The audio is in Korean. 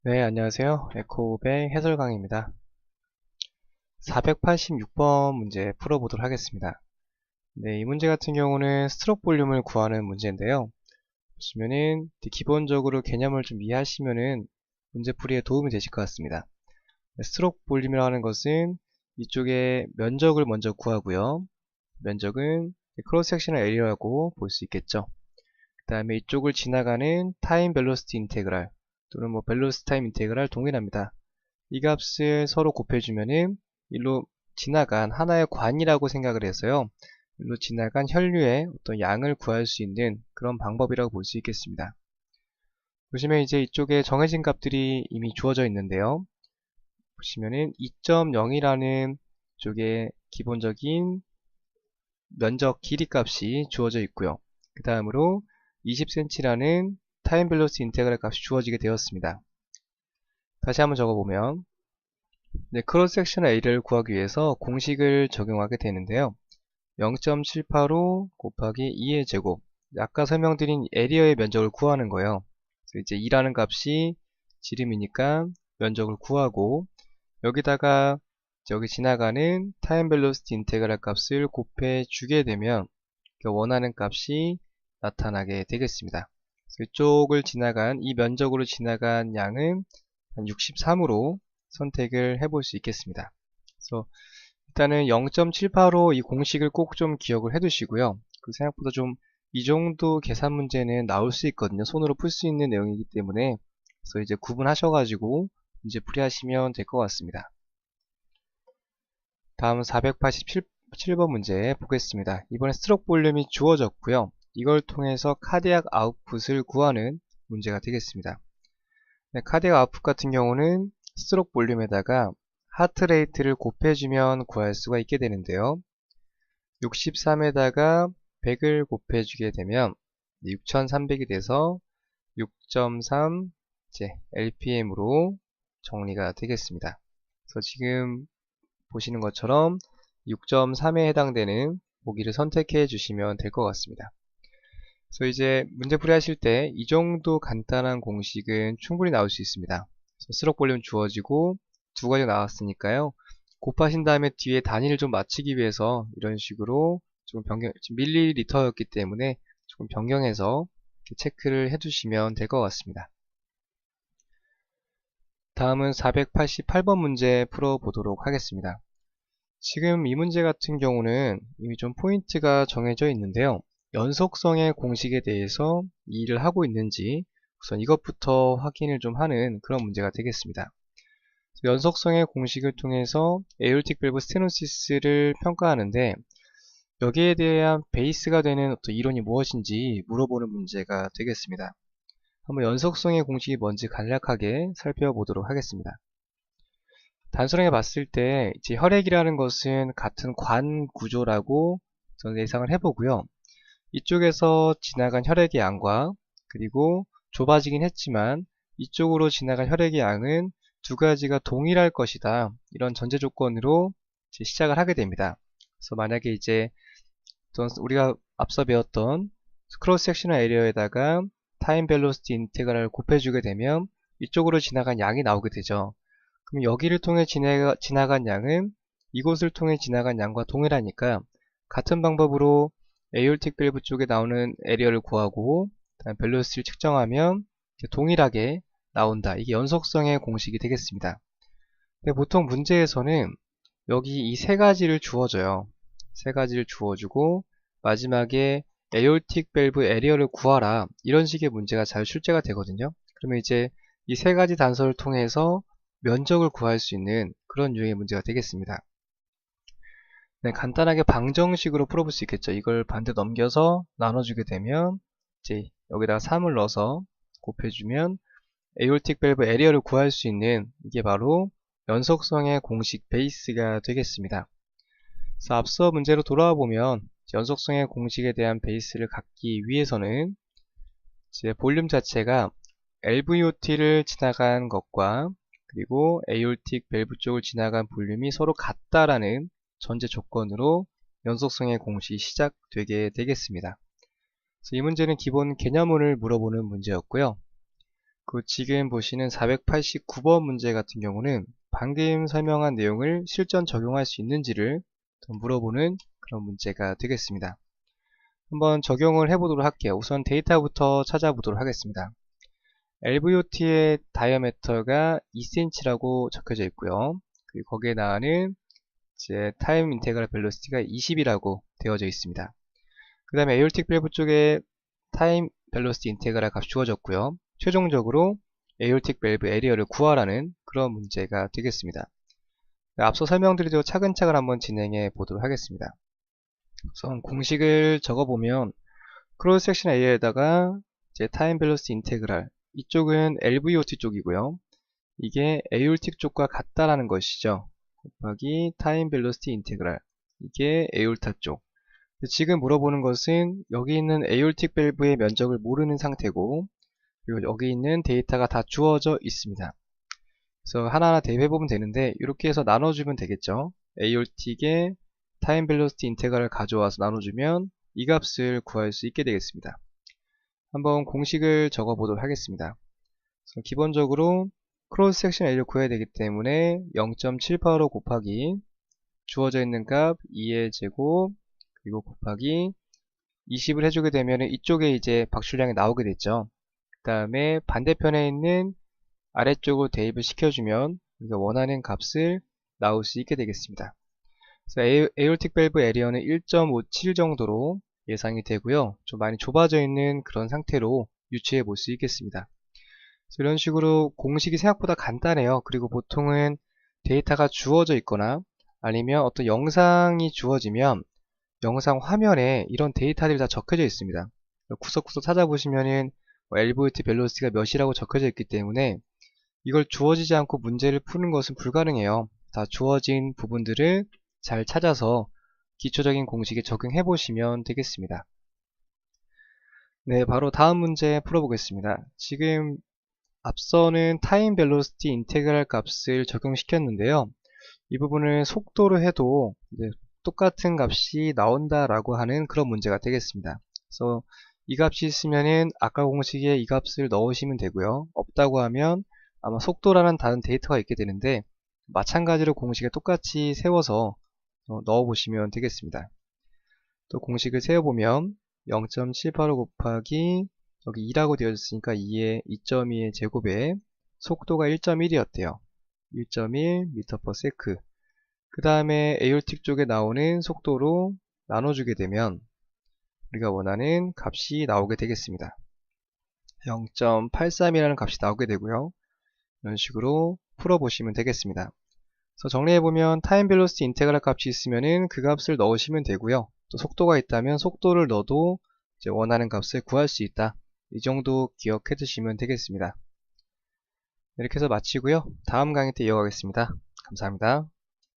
네, 안녕하세요. 에코백 해설 강의입니다. 486번 문제 풀어보도록 하겠습니다. 네, 이 문제 같은 경우는 스트로크 볼륨을 구하는 문제인데요. 보시면은 기본적으로 개념을 좀 이해하시면은 문제풀이에 도움이 되실 것 같습니다. 스트로크 볼륨이라는 것은 이쪽에 면적을 먼저 구하고요. 면적은 크로스 섹셔널 에리어라고 볼 수 있겠죠. 그 다음에 이쪽을 지나가는 타임 벨로시티 인테그랄 또는 벨로시티 타임 인테그랄 동일합니다. 이 값을 서로 곱해주면은 일로 지나간 하나의 관이라고 생각을 해서요. 일로 지나간 혈류의 어떤 양을 구할 수 있는 그런 방법이라고 볼 수 있겠습니다. 보시면 이제 이쪽에 정해진 값들이 이미 주어져 있는데요. 보시면은 2.0이라는 쪽에 기본적인 면적 길이 값이 주어져 있고요. 그 다음으로 20cm라는 타임 벨로시티 인테그랄 값이 주어지게 되었습니다. 다시 한번 적어보면 네, 크로스 섹션 A를 구하기 위해서 공식을 적용하게 되는데요. 0.785 곱하기 2의 제곱. 아까 설명드린 에리어의 면적을 구하는 거예요. 그래서 이제 2라는 값이 지름이니까 면적을 구하고 여기다가 여기 지나가는 타임 벨로시티 인테그랄 값을 곱해 주게 되면 원하는 값이 나타나게 되겠습니다. 이쪽을 지나간 이 면적으로 지나간 양은 한 63으로 선택을 해볼 수 있겠습니다. 그래서 일단은 0.785 이 공식을 꼭 좀 기억을 해 두시고요. 생각보다 좀 이 정도 계산 문제는 나올 수 있거든요. 손으로 풀 수 있는 내용이기 때문에 그래서 이제 구분하셔가지고 이제 풀이하시면 될 것 같습니다. 다음 487번 문제 보겠습니다. 이번에 스트로크 볼륨이 주어졌고요. 이걸 통해서 카디악 아웃풋을 구하는 문제가 되겠습니다. 네, 카디악 아웃풋 같은 경우는 스트로크 볼륨에다가 하트레이트를 곱해주면 구할 수가 있게 되는데요. 63에다가 100을 곱해주게 되면 6300이 돼서 6.3 LPM으로 정리가 되겠습니다. 그래서 지금 보시는 것처럼 6.3에 해당되는 보기를 선택해 주시면 될 것 같습니다. 그래서 이제 문제풀이 하실 때 이 정도 간단한 공식은 충분히 나올 수 있습니다. 스트로크 볼륨 주어지고 두 가지가 나왔으니까요. 곱하신 다음에 뒤에 단위를 좀 맞추기 위해서 이런 식으로 좀 변경, 지금 밀리리터였기 때문에 조금 변경해서 체크를 해두시면 될 것 같습니다. 다음은 488번 문제 풀어보도록 하겠습니다. 지금 이 문제 같은 경우는 이미 좀 포인트가 정해져 있는데요. 연속성의 공식에 대해서 이해를 하고 있는지 우선 이것부터 확인을 좀 하는 그런 문제가 되겠습니다. 연속성의 공식을 통해서 에올틱 밸브 스테노시스를 평가하는데 여기에 대한 베이스가 되는 어떤 이론이 무엇인지 물어보는 문제가 되겠습니다. 한번 연속성의 공식이 뭔지 간략하게 살펴보도록 하겠습니다. 단순하게 봤을 때 이제 혈액이라는 것은 같은 관 구조라고 저는 예상을 해보고요. 이쪽에서 지나간 혈액의 양과 그리고 좁아지긴 했지만 이쪽으로 지나간 혈액의 양은 두 가지가 동일할 것이다. 이런 전제 조건으로 시작을 하게 됩니다. 그래서 만약에 이제 우리가 앞서 배웠던 크로스 섹셔널 에리어에다가 타임 벨로시티 인테그랄을 곱해주게 되면 이쪽으로 지나간 양이 나오게 되죠. 그럼 여기를 통해 지나간 양은 이곳을 통해 지나간 양과 동일하니까 같은 방법으로 에올틱 밸브 쪽에 나오는 에리어를 구하고 벨로시티를 측정하면 동일하게 나온다. 이게 연속성의 공식이 되겠습니다. 근데 보통 문제에서는 여기 이 세 가지를 주어줘요. 세 가지를 주어주고 마지막에 에올틱 밸브 에리어를 구하라. 이런 식의 문제가 잘 출제가 되거든요. 그러면 이제 이 세 가지 단서를 통해서 면적을 구할 수 있는 그런 유형의 문제가 되겠습니다. 네, 간단하게 방정식으로 풀어볼 수 있겠죠. 이걸 반대 넘겨서 나눠주게 되면 이제 여기다가 3을 넣어서 곱해주면 에올틱 밸브 에리어를 구할 수 있는 이게 바로 연속성의 공식 베이스가 되겠습니다. 그래서 앞서 문제로 돌아와 보면 연속성의 공식에 대한 베이스를 갖기 위해서는 이제 볼륨 자체가 LVOT를 지나간 것과 그리고 에올틱 밸브 쪽을 지나간 볼륨이 서로 같다라는 전제 조건으로 연속성의 공식이 시작되게 되겠습니다. 그래서 이 문제는 기본 개념을 물어보는 문제였고요. 그 지금 보시는 489번 문제 같은 경우는 방금 설명한 내용을 실전 적용할 수 있는지를 물어보는 그런 문제가 되겠습니다. 한번 적용을 해보도록 할게요. 우선 데이터부터 찾아보도록 하겠습니다. LVOT의 다이어미터가 2cm라고 적혀져 있고요. 그리고 거기에 나가는 이제 타임 인테그랄 벨로시티가 20이라고 되어져 있습니다. 그 다음에 에올틱 밸브 쪽에 타임 벨로시티 인테그랄 값 주어졌고요. 최종적으로 에올틱 밸브 에리어를 구하라는 그런 문제가 되겠습니다. 앞서 설명드린 차근차근 한번 진행해 보도록 하겠습니다. 우선 공식을 적어보면 크로스 섹션 A에다가 이제 타임 벨로시티 인테그랄, 이쪽은 LVOT 쪽이고요. 이게 에올틱 쪽과 같다라는 것이죠. 곱하기 타임 벨로시티 인테그랄, 이게 에올타 쪽. 지금 물어보는 것은 여기 있는 에올틱 밸브의 면적을 모르는 상태고, 그리고 여기 있는 데이터가 다 주어져 있습니다. 그래서 하나하나 대입해보면 되는데 이렇게 해서 나눠주면 되겠죠. 에올틱의 타임 벨로시티 인테그랄을 가져와서 나눠주면 이 값을 구할 수 있게 되겠습니다. 한번 공식을 적어보도록 하겠습니다. 기본적으로 크로스 섹션 A를 구해야 되기 때문에 0.785 곱하기 주어져 있는 값 2의 제곱 그리고 곱하기 20을 해주게 되면 이쪽에 이제 박출량이 나오게 됐죠. 그 다음에 반대편에 있는 아래쪽으로 대입을 시켜주면 우리가 원하는 값을 나올 수 있게 되겠습니다. 그래서 에올틱 밸브 에리어는 1.57 정도로 예상이 되고요. 좀 많이 좁아져 있는 그런 상태로 유추해 볼 수 있겠습니다. 이런 식으로 공식이 생각보다 간단해요. 그리고 보통은 데이터가 주어져 있거나 아니면 어떤 영상이 주어지면 영상 화면에 이런 데이터들이 다 적혀져 있습니다. 구석구석 찾아보시면은 LVOT 벨로시티가 몇이라고 적혀져 있기 때문에 이걸 주어지지 않고 문제를 푸는 것은 불가능해요. 다 주어진 부분들을 잘 찾아서 기초적인 공식에 적용해 보시면 되겠습니다. 네, 바로 다음 문제 풀어보겠습니다. 지금 앞서는 타임 벨로시티 인테그랄 값을 적용시켰는데요. 이 부분을 속도로 해도 이제 똑같은 값이 나온다라고 하는 그런 문제가 되겠습니다. 그래서 이 값이 있으면은 아까 공식에 이 값을 넣으시면 되고요. 없다고 하면 아마 속도라는 다른 데이터가 있게 되는데 마찬가지로 공식에 똑같이 세워서 넣어보시면 되겠습니다. 또 공식을 세워보면 0.785 곱하기 여기 2라고 되어졌으니까 2.2의 제곱에 속도가 1.1이었대요. 1.1 m/s. 그 다음에 에올틱 쪽에 나오는 속도로 나눠주게 되면 우리가 원하는 값이 나오게 되겠습니다. 0.83이라는 값이 나오게 되고요. 이런 식으로 풀어보시면 되겠습니다. 그래서 정리해보면 타임 벨로시티 인테그랄 값이 있으면은 그 값을 넣으시면 되고요. 또 속도가 있다면 속도를 넣어도 이제 원하는 값을 구할 수 있다. 이 정도 기억해 두시면 되겠습니다. 이렇게 해서 마치고요. 다음 강의 때 이어가겠습니다. 감사합니다.